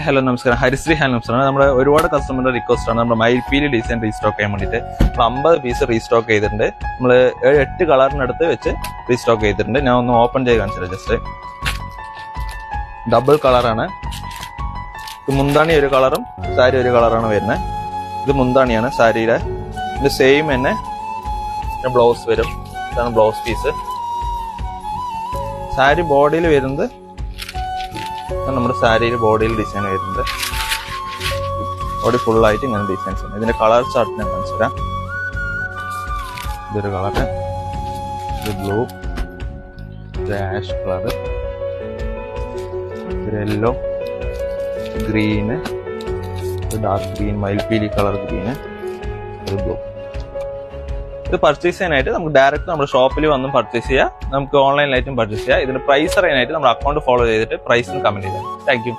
Hello നമസ്കാരം, ഹരിശ്രീ handlooms ആണ്. നമ്മുടെ ഒരുപാട് കസ്റ്റമറുടെ റിക്വസ്റ്റ് ആണ് നമ്മുടെ മയിൽപീലി ഡിസൈൻ റീസ്റ്റോക്ക് ചെയ്യാൻ വേണ്ടിയിട്ട്. നമ്മൾ 50 പീസ് റീസ്റ്റോക്ക് ചെയ്തിട്ടുണ്ട്. നമ്മൾ 8 കളറിനടുത്ത് വെച്ച് റീസ്റ്റോക്ക് ചെയ്തിട്ടുണ്ട്. ഞാൻ ഒന്ന് ഓപ്പൺ ചെയ്ത് കാണിച്ചത് ജസ്റ്റ്. ഡബിൾ കളറാണ്. ഇത് മുന്താണി ഒരു കളറും സാരി ഒരു കളറാണ് വരുന്നത്. ഇത് മുന്താണിയാണ് സാരിയുടെ. ഇത് സെയിം തന്നെ ബ്ലൗസ് വരും. ഇതാണ് ബ്ലൗസ് പീസ്. സാരി ബോഡിയിൽ വരുന്നത് നമ്മുടെ സാരിയിൽ ബോഡിയിൽ ഡിസൈൻ വരുന്നുണ്ട്. ബോഡി ഫുള്ളായിട്ട് ഇങ്ങനെ ഡിസൈൻസ് ഉണ്ട്. ഇതിന്റെ കളർ ചാർട്ട് ഞാൻ കാണിച്ചു തരാം. ഇതൊരു കളറ്, ഇത് ബ്ലൂ, ഇത് ആഷ് കളറ്, ഇത് യെല്ലോ, ഗ്രീന്, ഇത് ഡാർക്ക് ഗ്രീൻ, മയിൽപീലി കളർ ഗ്രീന്, ഇത് ബ്ലൂ. ഇത് പർച്ചേസ് ചെയ്യാനായിട്ട് നമുക്ക് ഡയറക്റ്റ് നമ്മുടെ ഷോപ്പിൽ വന്നും പർച്ചേസ് ചെയ്യാം. നമുക്ക് ഓൺലൈനിലായിട്ടും പർച്ചേസ് ചെയ്യാം. ഇതിന്റെ പ്രൈസ് അറിയാനായിട്ട് നമ്മുടെ അക്കൗണ്ട് ഫോളോ ചെയ്തിട്ട് പ്രൈസിന് കമന്റ് ചെയ്യാം. Thank you.